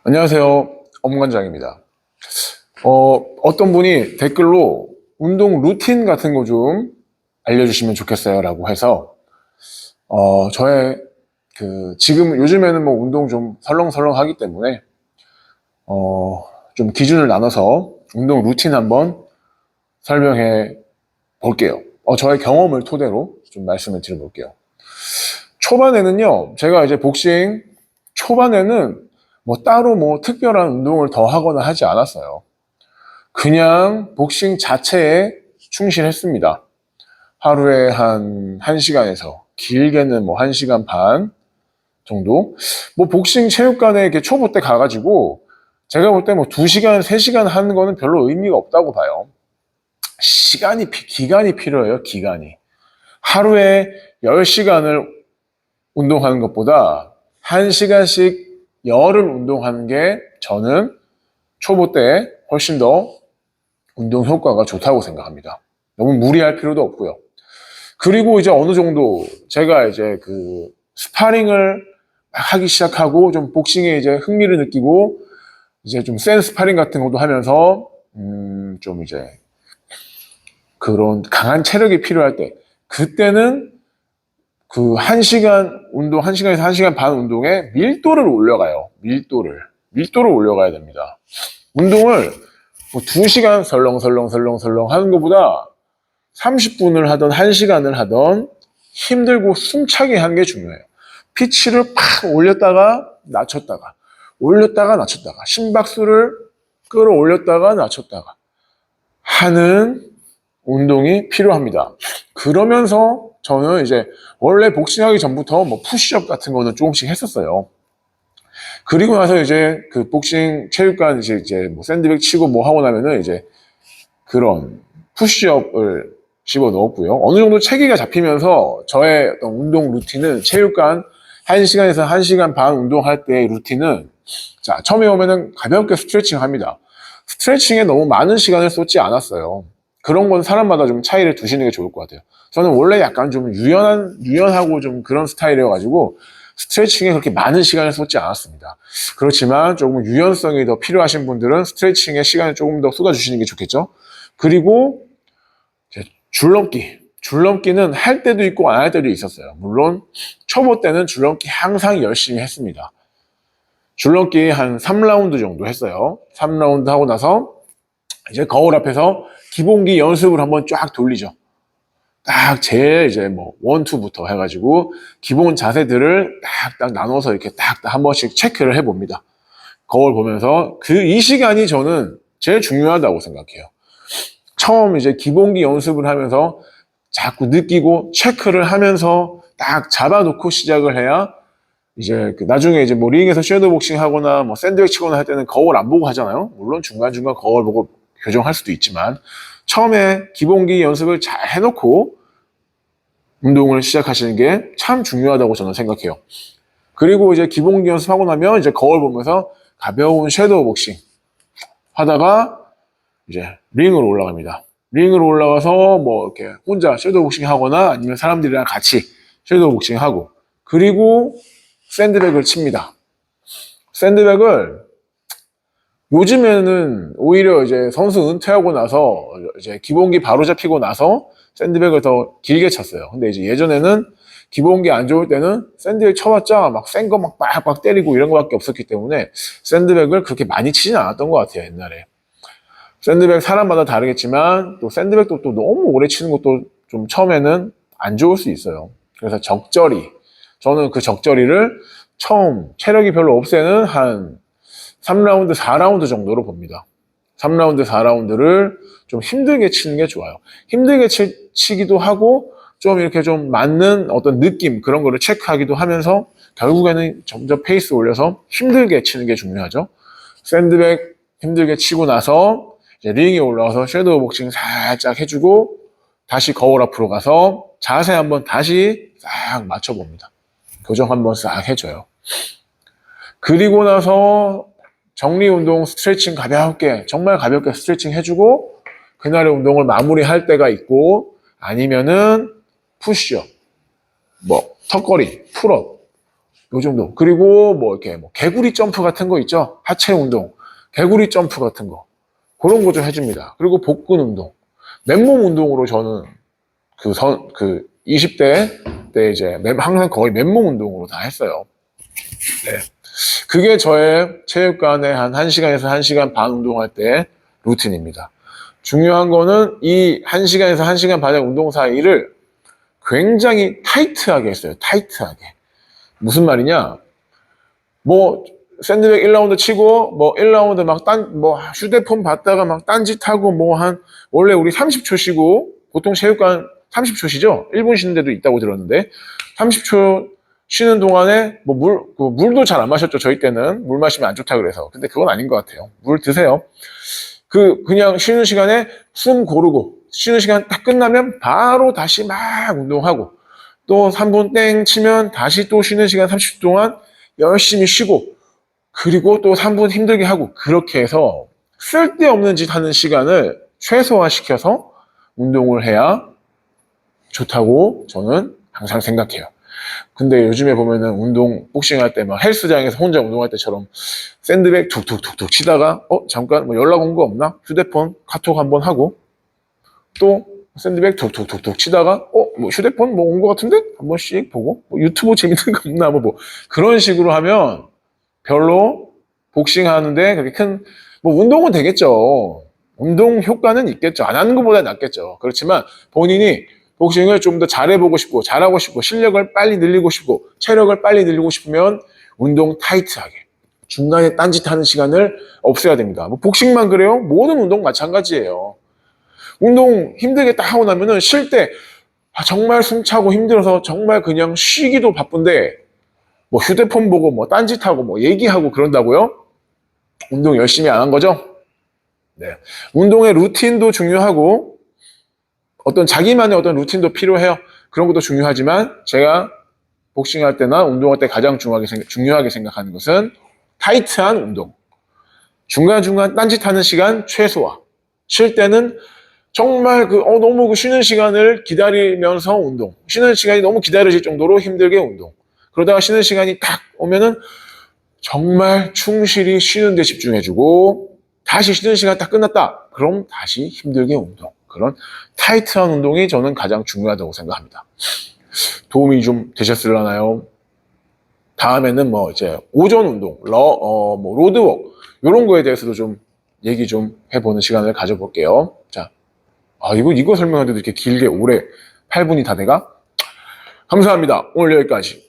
안녕하세요. 엄관장입니다. 어떤 분이 댓글로 운동 루틴 같은 거 좀 알려주시면 좋겠어요 라고 해서, 저의 지금 요즘에는 뭐 운동 좀 설렁설렁 하기 때문에, 좀 기준을 나눠서 운동 루틴 한번 설명해 볼게요. 저의 경험을 토대로 좀 말씀을 드려볼게요. 초반에는요, 제가 이제 복싱 초반에는 뭐 따로 뭐 특별한 운동을 더 하거나 하지 않았어요. 그냥 복싱 자체에 충실했습니다. 하루에 한 1시간에서 길게는 뭐 1시간 반 정도? 뭐 복싱 체육관에 이렇게 초보 때 가가지고 제가 볼 때 뭐 2시간, 3시간 하는 거는 별로 의미가 없다고 봐요. 기간이 필요해요, 기간이. 하루에 10시간을 운동하는 것보다 1시간씩 열을 운동하는 게 저는 초보 때 훨씬 더 운동 효과가 좋다고 생각합니다. 너무 무리할 필요도 없고요. 그리고 이제 어느 정도 제가 이제 스파링을 하기 시작하고 좀 복싱에 이제 흥미를 느끼고 이제 좀 센 스파링 같은 것도 하면서 좀 이제 그런 강한 체력이 필요할 때 그때는 1시간 운동, 1시간에서 1시간 반 운동에 밀도를 올려가요. 밀도를 올려가야 됩니다. 운동을 뭐 2시간 설렁설렁 하는 것보다 30분을 하던 1시간을 하던 힘들고 숨차게 하는 게 중요해요. 피치를 팍 올렸다가 낮췄다가 심박수를 끌어올렸다가 낮췄다가 하는 운동이 필요합니다. 그러면서 저는 이제 원래 복싱하기 전부터 뭐 푸시업 같은 거는 조금씩 했었어요. 그리고 나서 이제 복싱 체육관 이제 뭐 샌드백 치고 뭐 하고 나면은 이제 그런 푸시업을 집어 넣었고요. 어느 정도 체계가 잡히면서 저의 어떤 운동 루틴은 체육관 1시간에서 1시간 반 운동할 때의 루틴은 자, 처음에 오면은 가볍게 스트레칭 합니다. 스트레칭에 너무 많은 시간을 쏟지 않았어요. 그런 건 사람마다 좀 차이를 두시는 게 좋을 것 같아요. 저는 원래 약간 좀 유연하고 좀 그런 스타일이어가지고 스트레칭에 그렇게 많은 시간을 쏟지 않았습니다. 그렇지만 조금 유연성이 더 필요하신 분들은 스트레칭에 시간을 조금 더 쏟아주시는 게 좋겠죠. 그리고 줄넘기는 할 때도 있고 안 할 때도 있었어요. 물론 초보 때는 줄넘기 항상 열심히 했습니다. 줄넘기 한 3라운드 정도 했어요. 3라운드 하고 나서 이제 거울 앞에서 기본기 연습을 한번 쫙 돌리죠. 딱 제일 이제 뭐 1, 2부터 해가지고 기본 자세들을 딱 나눠서 이렇게 딱 한 번씩 체크를 해봅니다. 거울 보면서 이 시간이 저는 제일 중요하다고 생각해요. 처음 이제 기본기 연습을 하면서 자꾸 느끼고 체크를 하면서 딱 잡아놓고 시작을 해야 이제 나중에 이제 뭐 링에서 섀도우 복싱 하거나 뭐 샌드백 치거나 할 때는 거울 안 보고 하잖아요. 물론 중간중간 거울 보고 교정할 수도 있지만 처음에 기본기 연습을 잘 해놓고 운동을 시작하시는 게 참 중요하다고 저는 생각해요. 그리고 이제 기본기 연습하고 나면 이제 거울 보면서 가벼운 섀도우 복싱 하다가 이제 링으로 올라갑니다. 링으로 올라가서 뭐 이렇게 혼자 섀도우 복싱 하거나 아니면 사람들이랑 같이 섀도우 복싱 하고 그리고 샌드백을 칩니다. 샌드백을 요즘에는 오히려 이제 선수 은퇴하고 나서 이제 기본기 바로 잡히고 나서 샌드백을 더 길게 쳤어요. 근데 이제 예전에는 기본기 안 좋을 때는 샌드백 쳐봤자 막 센 거 막 빡빡 때리고 이런 거밖에 없었기 때문에 샌드백을 그렇게 많이 치진 않았던 것 같아요, 옛날에. 샌드백 사람마다 다르겠지만 또 샌드백도 또 너무 오래 치는 것도 좀 처음에는 안 좋을 수 있어요. 그래서 저는 그 적절히를 처음 체력이 별로 없애는 한 3라운드, 4라운드 정도로 봅니다. 3라운드, 4라운드를 좀 힘들게 치는 게 좋아요. 힘들게 치기도 하고 좀 이렇게 좀 맞는 어떤 느낌 그런 거를 체크하기도 하면서 결국에는 점점 페이스 올려서 힘들게 치는 게 중요하죠. 샌드백 힘들게 치고 나서 이제 링에 올라와서 섀도우 복싱 살짝 해주고 다시 거울 앞으로 가서 자세 한번 다시 싹 맞춰봅니다. 교정 한번 싹 해줘요. 그리고 나서 정리 운동 스트레칭 정말 가볍게 스트레칭 해주고 그날의 운동을 마무리할 때가 있고 아니면은 푸시업, 뭐 턱걸이, 풀업 요 정도. 그리고 뭐 이렇게 뭐 개구리 점프 같은 거 있죠? 하체 운동. 개구리 점프 같은 거. 그런 거 좀 해줍니다. 그리고 복근 운동. 맨몸 운동으로 저는 그 20대 때 이제 항상 거의 맨몸 운동으로 다 했어요. 네. 그게 저의 체육관에 한 1시간에서 1시간 반 운동할 때 루틴입니다. 중요한 거는 이 1시간에서 1시간 반의 운동 사이를 굉장히 타이트하게 했어요. 타이트하게. 무슨 말이냐? 뭐 샌드백 1라운드 치고 뭐 1라운드 뭐 휴대폰 봤다가 막 딴짓하고 뭐 원래 우리 30초 쉬고 보통 체육관 30초 쉬죠? 1분 쉬는 데도 있다고 들었는데 30초 쉬는 동안에 뭐 물도 잘 안 마셨죠. 저희 때는 물 마시면 안 좋다 그래서. 근데 그건 아닌 것 같아요. 물 드세요. 그냥 쉬는 시간에 숨 고르고 쉬는 시간 딱 끝나면 바로 다시 막 운동하고 또 3분 땡 치면 다시 또 쉬는 시간 30분 동안 열심히 쉬고 그리고 또 3분 힘들게 하고 그렇게 해서 쓸데없는 짓 하는 시간을 최소화시켜서 운동을 해야 좋다고 저는 항상 생각해요. 근데 요즘에 보면은 복싱할 때 막 헬스장에서 혼자 운동할 때처럼 샌드백 툭툭툭툭 치다가 잠깐 뭐 연락 온 거 없나? 휴대폰 카톡 한번 하고 또 샌드백 툭툭툭툭 치다가 뭐 휴대폰 뭐 온 거 같은데? 한 번씩 보고 뭐 유튜브 재밌는 거 없나 뭐 그런 식으로 하면 별로 복싱하는데 그렇게 뭐 운동은 되겠죠. 운동 효과는 있겠죠. 안 하는 것보다 낫겠죠. 그렇지만 본인이 복싱을 좀 더 잘해보고 싶고 잘하고 싶고 실력을 빨리 늘리고 싶고 체력을 빨리 늘리고 싶으면 운동 타이트하게 중간에 딴짓하는 시간을 없애야 됩니다. 뭐 복싱만 그래요? 모든 운동 마찬가지예요. 운동 힘들게 딱 하고 나면은 쉴 때 정말 숨차고 힘들어서 정말 그냥 쉬기도 바쁜데 뭐 휴대폰 보고 뭐 딴짓하고 뭐 얘기하고 그런다고요? 운동 열심히 안 한 거죠? 네. 운동의 루틴도 중요하고 어떤 자기만의 어떤 루틴도 필요해요. 그런 것도 중요하지만 제가 복싱할 때나 운동할 때 가장 중요하게 생각하는 것은 타이트한 운동. 중간중간 딴짓하는 시간 최소화. 쉴 때는 정말 너무 쉬는 시간을 기다리면서 운동. 쉬는 시간이 너무 기다려질 정도로 힘들게 운동. 그러다가 쉬는 시간이 딱 오면은 정말 충실히 쉬는 데 집중해주고 다시 쉬는 시간 딱 끝났다. 그럼 다시 힘들게 운동. 그런 타이트한 운동이 저는 가장 중요하다고 생각합니다. 도움이 좀 되셨을라나요? 다음에는 뭐 이제 오전 운동, 뭐 로드워크 이런 거에 대해서도 좀 얘기 좀 해보는 시간을 가져볼게요. 자, 이거 설명하는데도 이렇게 길게 오래 8분이 다 돼가? 감사합니다. 오늘 여기까지.